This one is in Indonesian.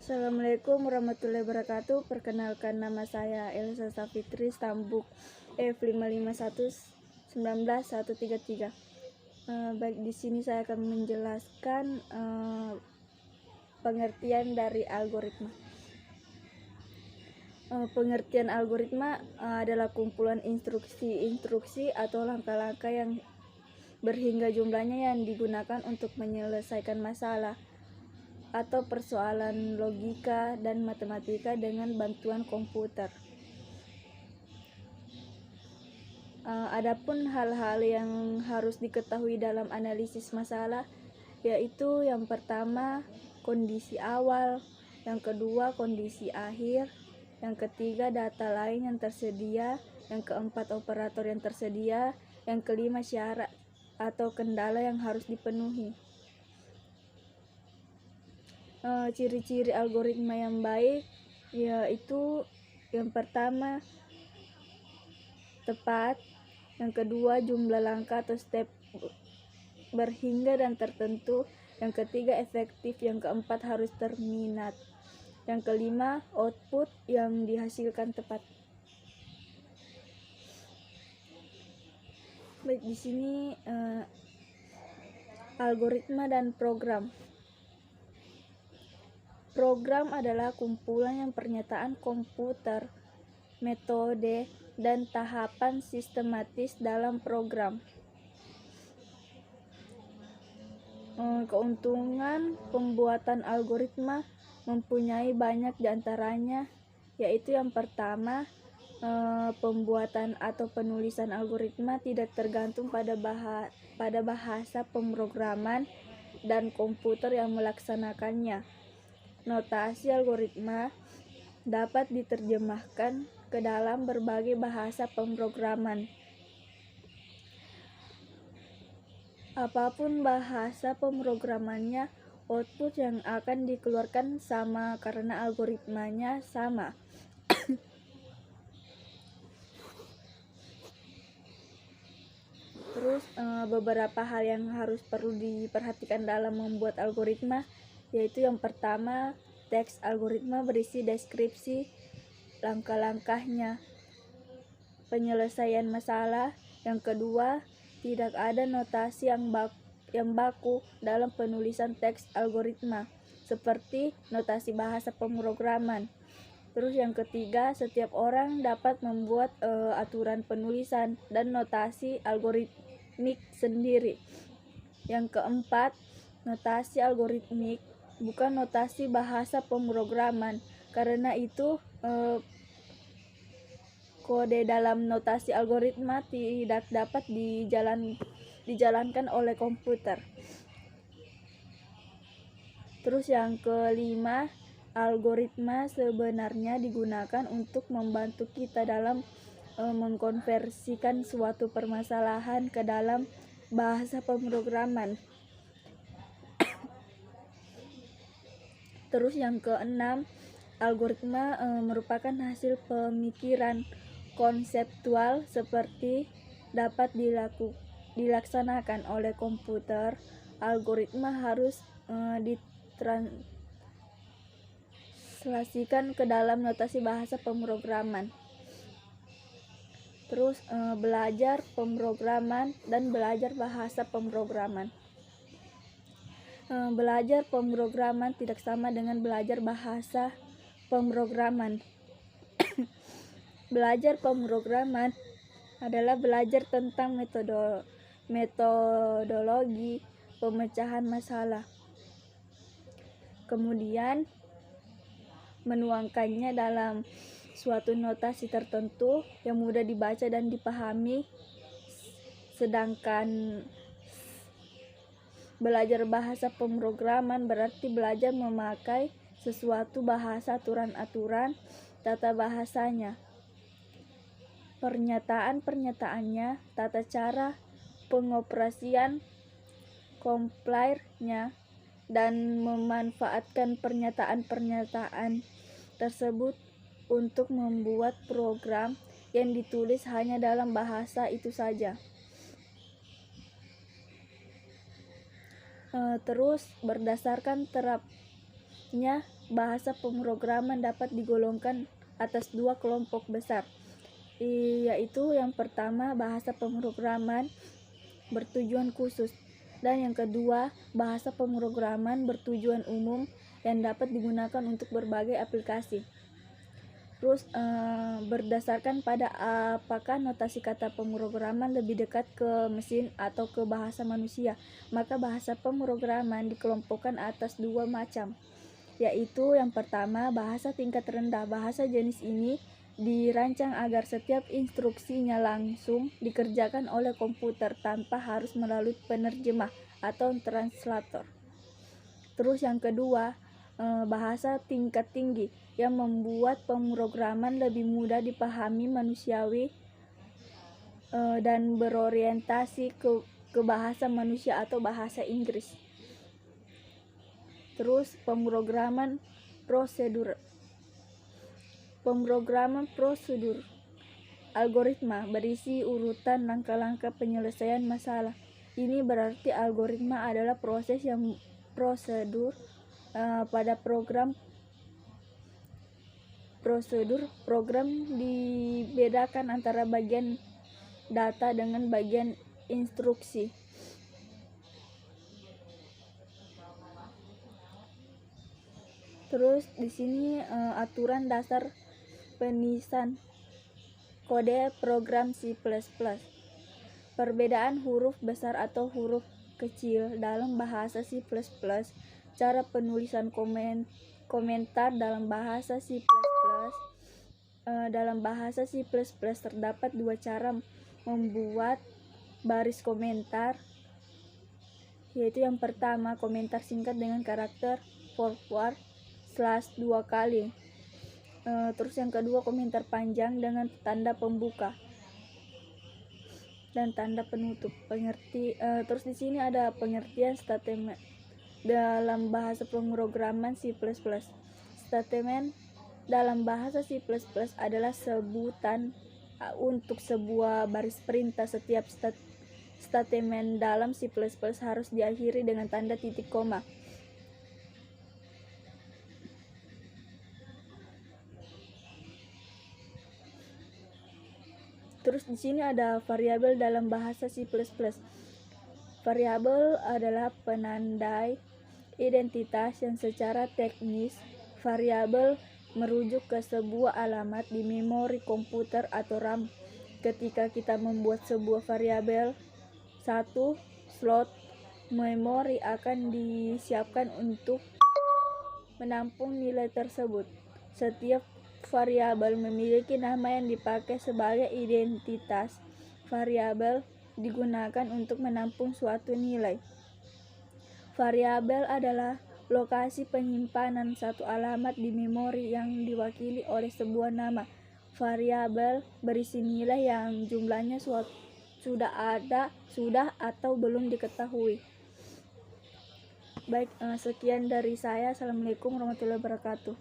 Assalamualaikum warahmatullahi wabarakatuh. Perkenalkan, nama saya Elsa Safitri, Stambuk F551191133. Baik, di sini saya akan menjelaskan pengertian dari algoritma. Pengertian algoritma adalah kumpulan instruksi atau langkah-langkah yang berhingga jumlahnya yang digunakan untuk menyelesaikan masalah atau persoalan logika dan matematika dengan bantuan komputer. Adapun hal-hal yang harus diketahui dalam analisis masalah, yaitu yang pertama kondisi awal, yang kedua kondisi akhir, yang ketiga data lain yang tersedia, yang keempat operator yang tersedia, yang kelima syarat atau kendala yang harus dipenuhi. Ciri-ciri algoritma yang baik yaitu yang pertama tepat, yang kedua jumlah langkah atau step berhingga dan tertentu, yang ketiga efektif, yang keempat harus terminat, yang kelima output yang dihasilkan tepat. Baik, di sini algoritma dan program. Program adalah kumpulan yang pernyataan komputer, metode, dan tahapan sistematis dalam program. Keuntungan pembuatan algoritma mempunyai banyak diantaranya, yaitu yang pertama, pembuatan atau penulisan algoritma tidak tergantung pada bahasa pemrograman dan komputer yang melaksanakannya. Notasi algoritma dapat diterjemahkan ke dalam berbagai bahasa pemrograman. Apapun bahasa pemrogramannya, output yang akan dikeluarkan sama karena algoritmanya sama. Terus beberapa hal yang perlu diperhatikan dalam membuat algoritma, yaitu yang pertama, teks algoritma berisi deskripsi langkah-langkahnya, penyelesaian masalah. Yang kedua, tidak ada notasi yang baku dalam penulisan teks algoritma, seperti notasi bahasa pemrograman. Terus yang ketiga, setiap orang dapat membuat aturan penulisan dan notasi algoritmik sendiri. Yang keempat, notasi algoritmik bukan notasi bahasa pemrograman. Karena itu kode dalam notasi algoritma tidak dapat dijalankan oleh komputer. Terus yang kelima, algoritma sebenarnya digunakan untuk membantu kita dalam mengkonversikan suatu permasalahan ke dalam bahasa pemrograman. Terus yang keenam, algoritma merupakan hasil pemikiran konseptual seperti dapat dilaksanakan oleh komputer. Algoritma harus ditranslasikan ke dalam notasi bahasa pemrograman. Terus belajar pemrograman dan belajar bahasa pemrograman. Belajar pemrograman tidak sama dengan belajar bahasa pemrograman. Belajar pemrograman adalah belajar tentang metodologi pemecahan masalah, kemudian menuangkannya dalam suatu notasi tertentu yang mudah dibaca dan dipahami. Sedangkan belajar bahasa pemrograman berarti belajar memakai sesuatu bahasa, aturan-aturan tata bahasanya, pernyataan-pernyataannya, tata cara pengoperasian kompilernya, dan memanfaatkan pernyataan-pernyataan tersebut untuk membuat program yang ditulis hanya dalam bahasa itu saja. Terus berdasarkan terapnya bahasa pemrograman dapat digolongkan atas dua kelompok besar, yaitu yang pertama bahasa pemrograman bertujuan khusus, dan yang kedua bahasa pemrograman bertujuan umum yang dapat digunakan untuk berbagai aplikasi. Terus berdasarkan pada apakah notasi kata pemrograman lebih dekat ke mesin atau ke bahasa manusia, maka bahasa pemrograman dikelompokkan atas dua macam, yaitu yang pertama bahasa tingkat rendah. Bahasa jenis ini dirancang agar setiap instruksinya langsung dikerjakan oleh komputer tanpa harus melalui penerjemah atau translator. Terus yang kedua, bahasa tingkat tinggi yang membuat pemrograman lebih mudah dipahami manusiawi dan berorientasi ke bahasa manusia atau bahasa Inggris. Terus pemrograman prosedur. Pemrograman prosedur algoritma berisi urutan langkah-langkah penyelesaian masalah. Ini berarti algoritma adalah prosedur pada program dibedakan antara bagian data dengan bagian instruksi. Terus di sini aturan dasar penulisan kode program C++. Perbedaan huruf besar atau huruf kecil dalam bahasa C++. Cara penulisan komentar dalam bahasa C++. Dalam bahasa C++ terdapat dua cara membuat baris komentar, yaitu yang pertama komentar singkat dengan karakter forward / 2 kali. Terus yang kedua komentar panjang dengan tanda pembuka dan tanda penutup. Terus di sini ada pengertian statement dalam bahasa pemrograman C++. Statement dalam bahasa C++ adalah sebutan untuk sebuah baris perintah. Setiap statement dalam C++ harus diakhiri dengan tanda titik koma. Terus di sini ada variabel dalam bahasa C++. Variabel adalah penandai identitas yang secara teknis variabel merujuk ke sebuah alamat di memori komputer atau RAM. Ketika kita membuat sebuah variabel, satu slot memori akan disiapkan untuk menampung nilai tersebut. Setiap variabel memiliki nama yang dipakai sebagai identitas. Variabel digunakan untuk menampung suatu nilai. Variabel adalah lokasi penyimpanan satu alamat di memori yang diwakili oleh sebuah nama. Variabel berisi nilai yang jumlahnya sudah atau belum diketahui. Baik, sekian dari saya. Assalamualaikum warahmatullahi wabarakatuh.